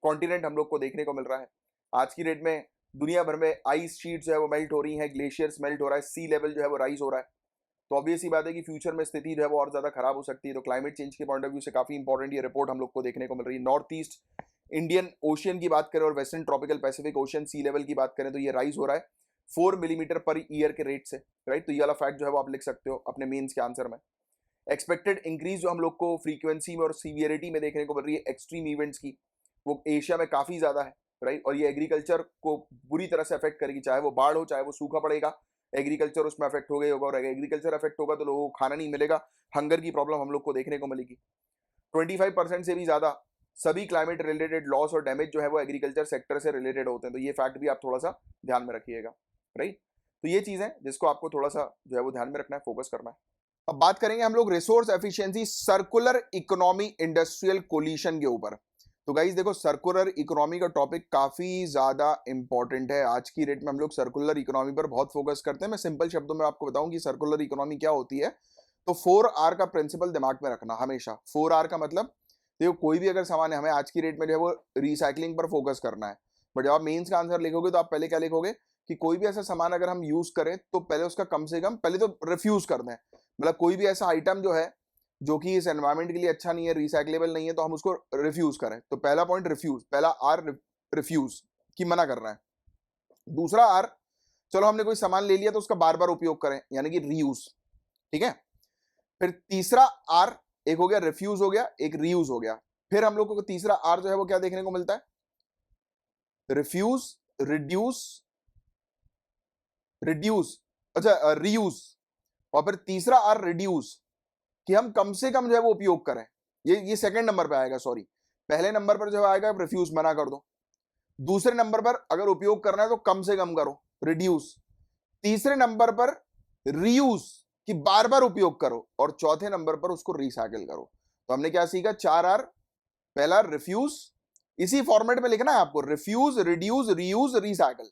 कॉन्टिनेंट हम लोग को देखने को मिल रहा है। आज की डेट में दुनिया भर में आइस शीट जो है वो मेल्ट हो रही है, ग्लेशियर्स मेल्ट हो रहा है, सी लेवल जो है वो राइज हो रहा है, तो ऑब्वियस ही बात है कि फ्यूचर में स्थिति जो है वो और ज़्यादा खराब हो सकती है। तो क्लाइमेट चेंज के पॉइंट ऑफ व्यू से काफ़ी इंपॉर्टेंट ये रिपोर्ट हम लोग को देखने को मिल रही है। नॉर्थ ईस्ट इंडियन ओशियन की बात करें और वेस्टर्न ट्रॉपिकल पैसिफिक ओशियन सी लेवल की बात करें तो ये राइज हो रहा है 4 मिलीमीटर पर ईयर के रेट से, राइट। तो ये वाला फैक्ट जो है वो आप लिख सकते हो अपने मेंस के आंसर में। एक्सपेक्टेड इंक्रीज जो हम लोग को फ्रीक्वेंसी में और सीवियरिटी में देखने को मिल रही है एक्सट्रीम इवेंट्स की, वो एशिया में काफ़ी ज़्यादा है, राइट। और ये एग्रीकल्चर को बुरी तरह से अफेक्ट करेगी, चाहे वो बाढ़ हो चाहे वो सूखा पड़ेगा, एग्रीकल्चर उसमें अफेक्ट हो गई होगा। और एग्रीकल्चर अफेक्ट होगा तो लोगों को खाना नहीं मिलेगा, हंगर की प्रॉब्लम हम लोग को देखने को मिलेगी। 25% से भी ज़्यादा सभी क्लाइमेट रिलेटेड लॉस और डैमेज जो है वो एग्रीकल्चर सेक्टर से रिलेटेड होते हैं। तो ये फैक्ट भी आप थोड़ा सा ध्यान में रखिएगा, राइट। तो ये चीज़ है जिसको आपको थोड़ा सा जो है वो ध्यान में रखना है, फोकस करना है। अब बात करेंगे हम लोग resource efficiency circular economy industrial coalition के ऊपर। तो गाइस देखो, सर्कुलर इकोनॉमी का टॉपिक काफी ज्यादा इंपॉर्टेंट है। आज की डेट में हम लोग सर्कुलर इकोनॉमी पर बहुत फोकस करते हैं। मैं सिंपल शब्दों में आपको बताऊं कि सर्कुलर इकोनॉमी क्या होती है। तो 4R का प्रिंसिपल दिमाग में रखना हमेशा। 4R का मतलब देखो, कोई भी अगर सामान है, हमें आज की डेट में जो है वो रिसाइकलिंग पर फोकस करना है। बट जब आप मेंस का आंसर लिखोगे तो आप पहले क्या लिखोगे कि कोई भी ऐसा सामान अगर हम यूज करें तो पहले उसका कम से कम पहले तो रिफ्यूज कर दें। मतलब कोई भी ऐसा आइटम जो है जो कि इस एनवायरमेंट के लिए अच्छा नहीं है, रिसाइकलेबल नहीं है, तो हम उसको रिफ्यूज करें। तो पहला पॉइंट रिफ्यूज, पहला आर रिफ्यूज की मना करना है। दूसरा आर, चलो हमने कोई सामान ले लिया तो उसका बार बार उपयोग करें, यानी कि रीयूज, ठीक है। फिर तीसरा आर, एक हो गया रिफ्यूज हो गया, एक रीयूज हो गया। फिर हम लोग को तीसरा आर जो है वो क्या देखने को मिलता है, रिफ्यूज, रिड्यूस, रिड्यूस, अच्छा रीयूज। और फिर तीसरा आर रिड्यूस, कि हम कम से कम जो है वो उपयोग करें। ये सेकंड नंबर पे आएगा, सॉरी। पहले नंबर पर जो आएगा रिफ्यूज, मना कर दो। दूसरे नंबर पर अगर उपयोग करना है तो कम से कम करो, रिड्यूस। तीसरे नंबर पर रीयूज, कि बार बार उपयोग करो। और चौथे नंबर पर उसको रिसाइकिल करो। तो हमने क्या सीखा, 4R। पहला रिफ्यूज, इसी फॉर्मेट में लिखना है आपको, रिफ्यूज, रिड्यूस, रीयूज, रिसाइकिल।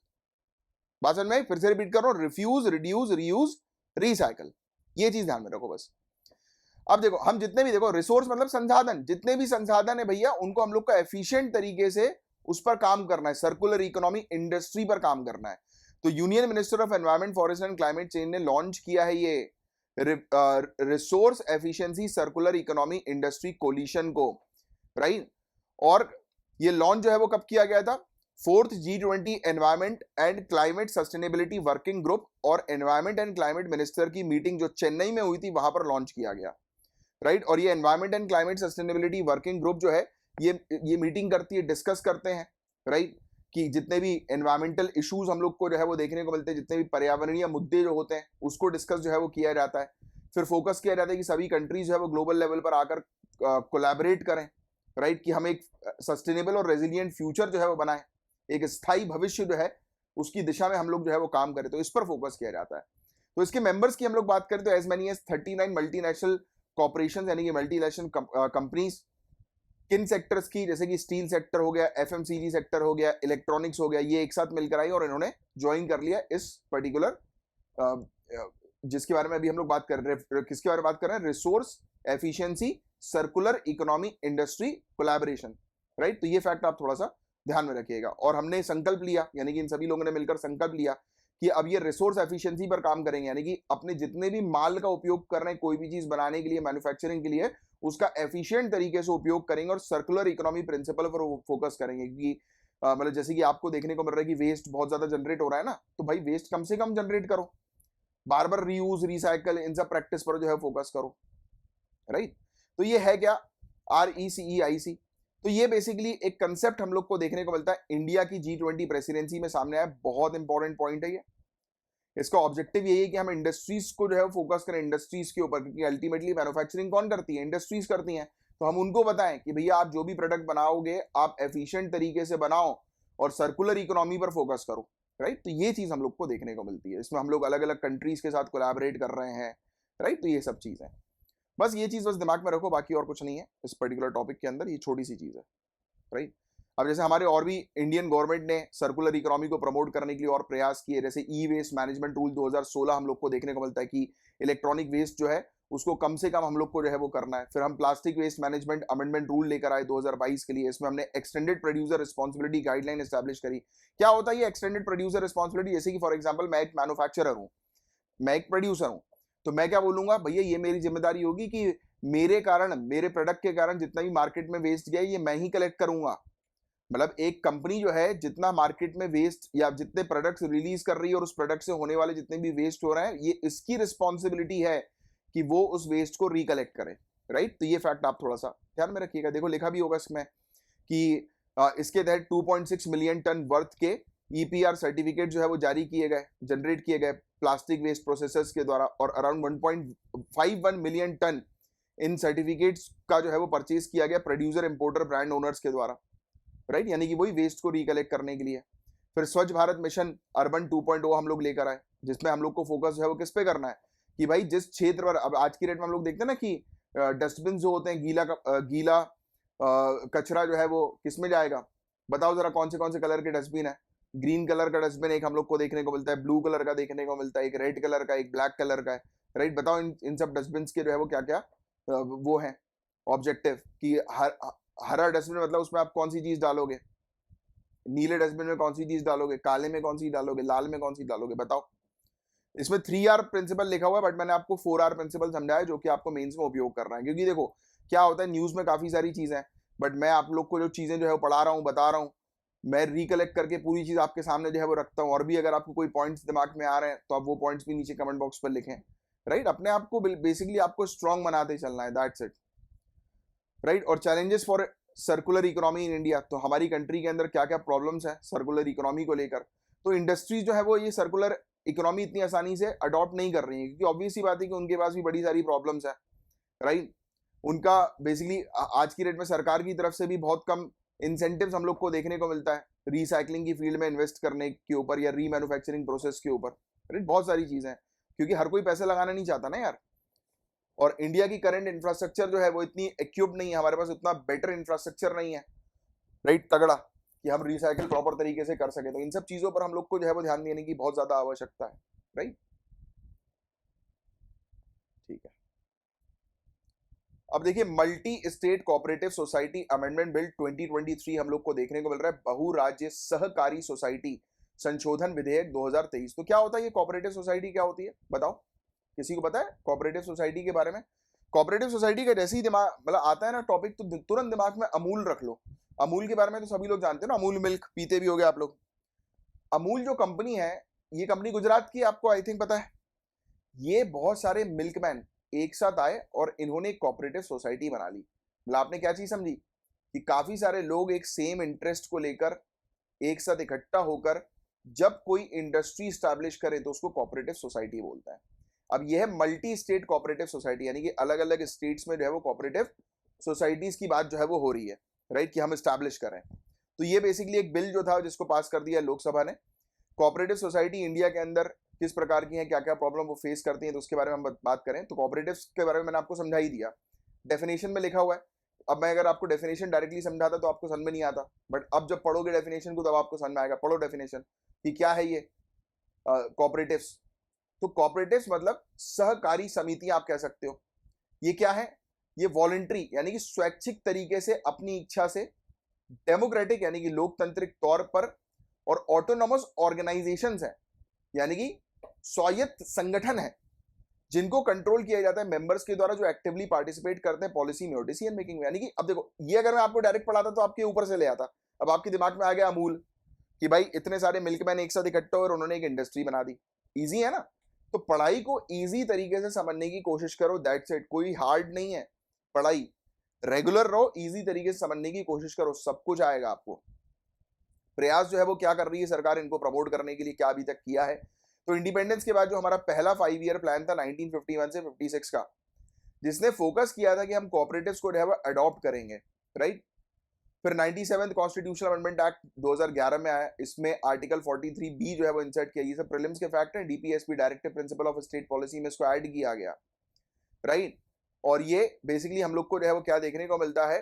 बात समझ में? फिर से रिपीट कर रहा हूं, रिफ्यूज, रिड्यूस, रीयूज, रिसाइकिल। ये चीज ध्यान में रखो बस। अब देखो, हम जितने भी, देखो रिसोर्स मतलब संसाधन, जितने भी संसाधन है भैया, उनको हम लोग को एफिशिएंट तरीके से उस पर काम करना है, सर्कुलर इकोनॉमी इंडस्ट्री पर काम करना है। तो union minister of environment, forest and climate change ने लॉन्च किया है ये resource efficiency circular economy industry coalition को, राइट। और ये लॉन्च जो है वो कब किया गया था, 4th G20 environment and climate sustainability working group और एनवायरमेंट एंड क्लाइमेट मिनिस्टर की मीटिंग जो चेन्नई में हुई थी, वहां पर लॉन्च किया गया, राइट। और ये environment and climate sustainability working group जो है ये मीटिंग करती है, डिस्कस करते हैं, राइट, कि जितने भी एनवायरमेंटल इश्यूज हम लोग को जो है वो देखने को मिलते हैं, जितने भी पर्यावरणीय मुद्दे जो होते हैं उसको डिस्कस जो है वो किया जाता है। फिर फोकस किया जाता है कि सभी कंट्रीज जो है वो ग्लोबल लेवल पर आकर कोलैबोरेट करें, राइट, कि हम एक सस्टेनेबल और रेजिलियंट फ्यूचर जो है वो बनाएं, एक स्थायी भविष्य जो है उसकी दिशा में हम लोग जो है वो काम करें। तो इस पर फोकस किया जाता है। तो इसके मेंबर्स की हम लोग बात करें तो as many as 39 multinational corporation, यानी कि मल्टीनेशनल कंपनीज, किन सेक्टर्स की, जैसे कि स्टील सेक्टर हो गया, एफएमसीजी सेक्टर हो गया, इलेक्ट्रॉनिक्स हो गया, ये एक साथ मिलकर आई और इन्होंने ज्वाइन कर लिया इस पर्टिकुलर, जिसके बारे में अभी हम लोग बात कर रहे हैं। किसके बारे में बात कर रहे हैं, resource efficiency circular economy industry collaboration, right. तो ये फैक्ट आप थोड़ा सा ध्यान में रखिएगा। और हमने संकल्प लिया, यानी कि इन सभी लोगों ने मिलकर संकल्प लिया कि अब ये रिसोर्स एफिशिएंसी पर काम करेंगे, यानी कि अपने जितने भी माल का उपयोग कर रहे हैं कोई भी चीज बनाने के लिए, मैन्युफैक्चरिंग के लिए, उसका एफिशिएंट तरीके से उपयोग करेंगे और सर्कुलर इकोनॉमी प्रिंसिपल पर फोकस करेंगे। क्योंकि मतलब जैसे कि आपको देखने को मिल रहा है कि वेस्ट बहुत ज्यादा जनरेट हो रहा है ना, तो भाई वेस्ट कम से कम जनरेट करो, बार बार रीयूज, रिसाइकल, इन सब प्रैक्टिस पर जो है फोकस करो, राइट। तो ये है क्या, RECEIC। तो ये बेसिकली एक कंसेप्ट हम लोग को देखने को मिलता है इंडिया की G20 प्रेसिडेंसी में सामने आया। बहुत इंपॉर्टेंट पॉइंट है ये। इसका ऑब्जेक्टिव यही है कि हम इंडस्ट्रीज को जो है फोकस करें, इंडस्ट्रीज के ऊपर, क्योंकि अल्टीमेटली मैन्युफैक्चरिंग कौन करती है, इंडस्ट्रीज करती हैं। तो हम उनको बताएं कि भैया आप जो भी प्रोडक्ट बनाओगे आप एफिशिएंट तरीके से बनाओ और सर्कुलर इकोनॉमी पर फोकस करो, राइट। तो ये चीज हम लोग को देखने को मिलती है। इसमें हम लोग अलग अलग कंट्रीज के साथ कोलैबोरेट कर रहे हैं, राइट। तो ये सब चीज है, बस ये चीज बस दिमाग में रखो, बाकी और कुछ नहीं है इस पर्टिकुलर टॉपिक के अंदर, ये छोटी सी चीज है, राइट। अब जैसे हमारे और भी इंडियन गवर्नमेंट ने सर्कुलर इकोनॉमी को प्रमोट करने के लिए और प्रयास किए, जैसे ई वेस्ट मैनेजमेंट रूल 2016 हम लोग को देखने को मिलता है कि इलेक्ट्रॉनिक वेस्ट जो है उसको कम से कम हम लोग को जो है वो करना है। फिर हम plastic waste management amendment rule लेकर आए 2022 के लिए। इसमें हमने extended producer responsibility guideline establish करी। क्या होता है ये एक्सटेंडेड प्रोड्यूसर रिस्पॉन्सिबिलिटी, जैसे कि फॉर एग्जाम्पल मैं एक मैन्युफैक्चरर हूँ, मैं एक प्रोड्यूसर हूँ, तो मैं क्या बोलूंगा, भैया ये मेरी जिम्मेदारी होगी कि मेरे कारण, मेरे प्रोडक्ट के कारण जितना भी मार्केट में वेस्ट गया ये मैं ही कलेक्ट करूंगा। मतलब एक कंपनी जो है जितना मार्केट में वेस्ट या जितने प्रोडक्ट्स रिलीज कर रही है और उस प्रोडक्ट से होने वाले जितने भी वेस्ट हो रहे हैं, ये इसकी रिस्पॉन्सिबिलिटी है कि वो उस वेस्ट को रिकलेक्ट करे, राइट। तो ये फैक्ट आप थोड़ा सा ध्यान में रखिएगा। देखो लिखा भी होगा इसमें कि इसके तहत 2.6 मिलियन टन वर्थ के ईपीआर सर्टिफिकेट जो है वो जारी किए गए, जनरेट किए गए प्लास्टिक वेस्ट प्रोसेसर्स के द्वारा, और अराउंड 1.51 मिलियन टन इन सर्टिफिकेट्स का जो है वो परचेज किया गया प्रोड्यूसर इंपोर्टर ब्रांड ओनर्स के द्वारा, राइट। यानी कि वही वेस्ट को रिकलेक्ट करने के लिए। फिर स्वच्छ भारत मिशन अर्बन 2.0 हम लोग लेकर आए, जिसमें हम लोग को फोकस जो है वो किस पे करना है कि भाई जिस क्षेत्र पर, अब आज की डेट में हम लोग देखते हैं ना कि डस्टबिन जो होते हैं, गीला कचरा जो है वो किस में जाएगा, बताओ जरा कौन से कलर के डस्टबिन है। ग्रीन कलर का डस्टबिन एक हम लोग को देखने को मिलता है, ब्लू कलर का देखने को मिलता है, एक रेड कलर का, एक ब्लैक कलर का है, राइट। बताओ इन सब डस्टबिन के जो है वो क्या क्या वो है ऑब्जेक्टिव, कि हरा डस्टबिन मतलब उसमें आप कौन सी चीज डालोगे, नीले डस्टबिन में कौन सी चीज डालोगे, काले में कौन सी डालोगे, लाल में कौन सी डालोगे, बताओ। इसमें 3R प्रिंसिपल लिखा हुआ है, बट मैंने आपको 4R प्रिंसिपल समझाया जो कि आपको मेंस में उपयोग करना है। क्योंकि देखो क्या होता है, न्यूज में काफी सारी चीजें हैं, बट मैं आप लोग को जो चीजें जो है वो पढ़ा रहा हूँ, बता रहा हूँ, मैं रिकलेक्ट करके पूरी चीज आपके सामने जो है वो रखता हूँ। और भी अगर आपको कोई पॉइंट्स दिमाग में आ रहे हैं तो आप वो पॉइंट्स भी नीचे कमेंट बॉक्स पर लिखें, राइट। अपने आप को बेसिकली आपको स्ट्रांग बनाते चलना है, दैट्स इट, राइट। और challenges for circular economy in India, तो हमारी कंट्री के अंदर क्या क्या प्रॉब्लम्स हैं सर्कुलर इकोनॉमी को लेकर। तो इंडस्ट्रीज जो है वो ये सर्कुलर इकोनॉमी इतनी आसानी से अडॉप्ट नहीं कर रही है, क्योंकि ऑब्वियस सी बात है कि उनके पास भी बड़ी सारी प्रॉब्लम्स है, राइट। उनका बेसिकली आज की डेट में सरकार की तरफ से भी बहुत कम इंसेंटिव्स हम लोग को देखने को मिलता है रिसाइकलिंग की फील्ड में इन्वेस्ट करने के ऊपर या रीमैन्युफैक्चरिंग प्रोसेस के ऊपर, राइट। बहुत सारी चीजें हैं, क्योंकि हर कोई पैसे लगाना नहीं चाहता ना यार। और इंडिया की करंट इंफ्रास्ट्रक्चर जो है वो इतनी एक्यूप्ड नहीं है, हमारे पास उतना बेटर इंफ्रास्ट्रक्चर नहीं है, राइट, तगड़ा, कि हम रिसाइकिल प्रॉपर तरीके से कर सके। तो इन सब चीजों पर हम लोग को जो है वो ध्यान देने की बहुत ज्यादा आवश्यकता है, राइट। ठीक है, अब देखिए multi state cooperative society amendment bill 2023 हम लोग को देखने को मिल रहा है, बहुराज्य सहकारी सोसाइटी संशोधन विधेयक 2023। तो क्या होता है ये कोऑपरेटिव सोसाइटी, क्या होती है बताओ, किसी को पता है कोऑपरेटिव सोसाइटी के बारे में? कोऑपरेटिव सोसाइटी का जैसे ही दिमाग मतलब आता है ना टॉपिक, तो तुरंत दिमाग में अमूल रख लो। अमूल के बारे में तो सभी लोग जानते हैं ना, अमूल मिल्क पीते भी होगे आप लोग। अमूल जो कंपनी है, ये कंपनी गुजरात की, आपको आई थिंक पता है। ये बहुत सारे मिल्कमैन एक साथ आए और इन्होंने एक कोऑपरेटिव सोसाइटी बना ली। मतलब आपने क्या चीज समझी कि काफी सारे लोग एक सेम इंटरेस्ट को लेकर एक साथ इकट्ठा होकर जब कोई इंडस्ट्री स्टैब्लिश करे तो उसको कोऑपरेटिव सोसाइटी बोलता है। अब यह है मल्टी स्टेट कोऑपरेटिव सोसाइटी, यानी कि अलग अलग स्टेट्स में जो है वो कोऑपरेटिव सोसाइटीज की बात जो है वो हो रही है, राइट, कि हम स्टैब्लिश करें। तो ये बेसिकली एक बिल जो था जिसको पास कर दिया लोकसभा ने। कोऑपरेटिव सोसाइटी इंडिया के अंदर किस प्रकार की है, क्या क्या प्रॉब्लम वो फेस करती हैं, तो उसके बारे में हम बात करें तो कोऑपरेटिव के बारे में मैंने आपको समझा ही दिया, डेफिनेशन में लिखा हुआ है। अब मैं अगर आपको डेफिनेशन डायरेक्टली समझाता तो आपको समझ में नहीं आता, बट अब जब पढ़ोगे डेफिनेशन को तब आपको समझ में आएगा। पढ़ो डेफिनेशन कि क्या है ये कोऑपरेटिव्स। तो कोऑपरेटिव्स मतलब सहकारी समितियां आप कह सकते हो। ये क्या है, ये वॉलंटरी यानी कि स्वैच्छिक तरीके से अपनी इच्छा से, डेमोक्रेटिक यानी कि लोकतांत्रिक तौर पर, और ऑटोनोमस ऑर्गेनाइजेशंस है यानी कि स्वायत्त संगठन है जिनको कंट्रोल किया जाता है मेंबर्स के द्वारा, जो एक्टिवली पार्टिसिपेट करते हैं पॉलिसी में और डिसीजन मेकिंग में। यानी कि अब देखो ये अगर मैं आपको डायरेक्ट पढ़ाता तो आपके ऊपर से ले आता, अब आपके दिमाग में आ गया अमूल कि भाई इतने सारे मिल्कमैन एक साथ इकट्ठे और उन्होंने एक इंडस्ट्री बना दी। इजी है ना। तो पढ़ाई को इजी तरीके से समझने की कोशिश करो, दैट्स इट। कोई हार्ड नहीं है पढ़ाई, रेगुलर रहो, इजी तरीके से समझने की कोशिश करो, सब कुछ आएगा आपको। प्रयास जो है वो क्या कर रही है सरकार इनको प्रमोट करने के लिए, क्या अभी तक किया है। तो इंडिपेंडेंस के बाद जो हमारा पहला 5 ईयर प्लान था 1951 से 56 का, जिसने फोकस किया था कि हम कोऑपरेटिव्स को जो है वो अडॉप्ट करेंगे, राइट। फिर 97 कॉन्स्टिट्यूशनल अमेंडमेंट एक्ट 2011 में आया, इसमें आर्टिकल 43B जो है वो इंसर्ट किया। ये सब प्रीलिम्स के फैक्ट है, DPSP directive principle of state policy में इसको ऐड किया गया, राइट। और ये बेसिकली हम लोग को जो है वो क्या देखने को मिलता है,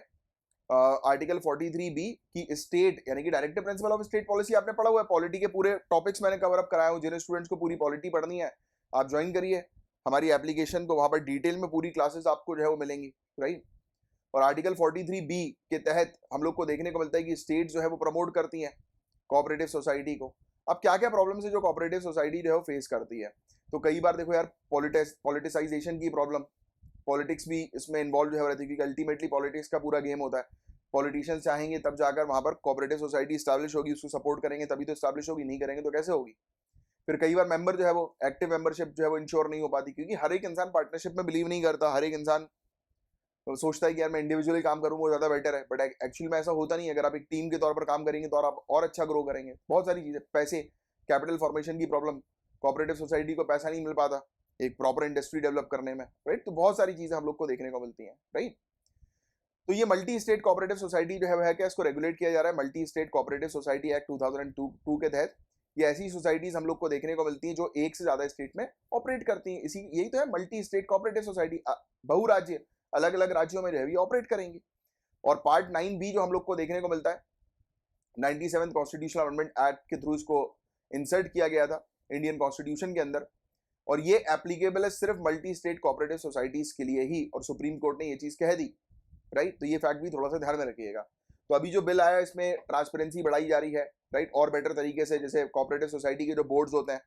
आर्टिकल 43B की स्टेट यानी कि directive principle of state policy आपने पढ़ा हुआ है। पॉलिटी के पूरे टॉपिक्स मैंने कवर अप कराया हूं, जिन स्टूडेंट्स को पूरी पॉलिटी पढ़नी है आप ज्वाइन करिए हमारी एप्लीकेशन को, वहां पर डिटेल में पूरी क्लासेस आपको जो है वो मिलेंगी, राइट। और आर्टिकल 43B के तहत हम लोग को देखने को मिलता है कि स्टेट जो है वो प्रमोट करती हैं कोऑपरेटिव सोसाइटी को। अब क्या क्या प्रॉब्लम्स है जो कोऑपरेटिव सोसाइटी जो है वो फेस करती है, तो कई बार देखो यार पॉलिटिसाइजेशन की प्रॉब्लम, पॉलिटिक्स भी इसमें इन्वॉल्व जो है रहती है, क्योंकि अल्टीमेटली पॉलिटिक्स का पूरा गेम होता है। पॉलिटिशियंस चाहेंगे तब जाकर वहां पर कोऑपरेटिव सोसाइटी स्टैब्लिश होगी, उसको सपोर्ट करेंगे तभी तो स्टैब्लिश होगी, नहीं करेंगे तो कैसे होगी। फिर कई बार मेंबर जो है वो एक्टिव मेंबरशिप जो है वो इंश्योर नहीं हो पाती, क्योंकि हर एक इंसान पार्टनरशिप में बिलीव नहीं करता। हर एक इंसान सोचता है कि यार मैं इंडिविजुअली काम करूँ वो ज़्यादा बेटर है, बट एक्चुअली में ऐसा होता नहीं है। अगर आप एक टीम के तौर पर काम करेंगे तो आप और अच्छा ग्रो करेंगे। बहुत सारी चीज़ें, पैसे, कैपिटल फॉर्मेशन की प्रॉब्लम, कोऑपरेटिव सोसाइटी को पैसा नहीं मिल पाता एक प्रॉपर इंडस्ट्री डेवलप करने में, राइट। तो बहुत सारी चीज़ें हम लोग को देखने को मिलती हैं, राइट। तो ये मल्टी स्टेट कोऑपरेटिव सोसाइटी जो है क्या, इसको रेगुलेट किया जा रहा है multi state cooperative society act 2002 के तहत। ये ऐसी सोसाइटीज हम लोग को देखने को मिलती हैं जो एक से ज्यादा स्टेट में ऑपरेट करती हैं। इसी यही तो है मल्टी स्टेट कोऑपरेटिव सोसाइटी। बहुराज्य, अलग अलग राज्यों में जो है ये ऑपरेट करेंगी। और पार्ट 9B जो हम लोग को देखने को मिलता है 97 कॉन्स्टिट्यूशनल अमेंडमेंट एक्ट के थ्रू इसको इंसर्ट किया गया था इंडियन कॉन्स्टिट्यूशन के अंदर, और ये एप्लीकेबल है सिर्फ मल्टी स्टेट कोऑपरेटिव सोसाइटीज के लिए ही, और सुप्रीम कोर्ट ने ये चीज कह दी, राइट। तो ये फैक्ट भी थोड़ा सा ध्यान में रखिएगा। तो अभी जो बिल आया है इसमें ट्रांसपेरेंसी बढ़ाई जा रही है, राइट, और बेटर तरीके से। जैसे कोऑपरेटिव सोसाइटी के जो बोर्ड्स होते हैं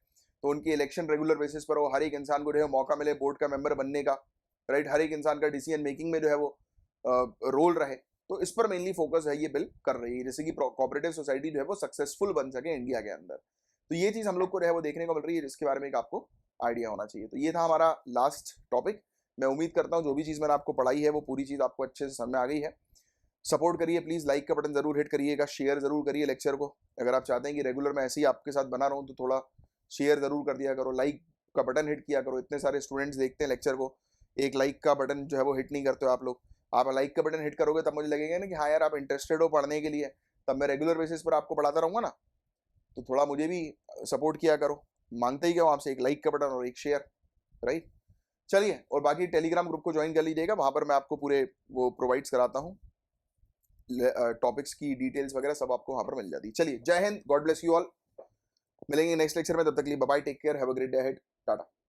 तो उनकी इलेक्शन रेगुलर बेसिस पर हो, हर एक इंसान को जो है मौका मिले बोर्ड का मेंबर बनने का, राइट। हर एक इंसान का डिसीजन मेकिंग में जो है वो रोल रहे। तो इस पर मेनली फोकस है ये बिल कर रही है, जैसे कि कोऑपरेटिव सोसाइटी जो है वो सक्सेसफुल बन सके इंडिया के अंदर। तो ये चीज़ हम लोग को जो है वो देखने को मिल रही है, जिसके बारे में एक आपको आइडिया होना चाहिए। तो ये था हमारा लास्ट टॉपिक। मैं उम्मीद करता हूँ जो भी चीज़ मैंने आपको पढ़ाई है वो पूरी चीज़ आपको अच्छे से समझ में आ गई है। सपोर्ट करिए प्लीज़, लाइक का बटन जरूर हिट करिएगा, शेयर जरूर करिए लेक्चर को। अगर आप चाहते हैं कि रेगुलर मैं ऐसे ही आपके साथ बना रहूँ तो थोड़ा शेयर जरूर कर दिया करो, लाइक का बटन हिट किया करो। इतने सारे स्टूडेंट्स देखते हैं लेक्चर को, एक लाइक का बटन जो है वो हिट नहीं करते हो आप लोग। आप लाइक का बटन हिट करोगे तब मुझे लगेगा ना कि हाँ यार आप इंटरेस्टेड हो पढ़ने के लिए, तब मैं रेगुलर बेसिस पर आपको पढ़ाता रहूँगा ना। तो थोड़ा मुझे भी सपोर्ट किया करो, मांगते ही क्या आपसे, एक लाइक का बटन और एक शेयर, राइट। चलिए, और बाकी टेलीग्राम ग्रुप को ज्वाइन कर लीजिएगा, वहाँ पर मैं आपको पूरे वो प्रोवाइड्स कराता हूँ, टॉपिक्स की डिटेल्स वगैरह सब आपको वहाँ पर मिल जाती है। चलिए, Jai Hind, god bless you all. मिलेंगे नेक्स्ट लेक्चर में, तब तक के लिए bye bye, take care, have a great day ahead, Tata.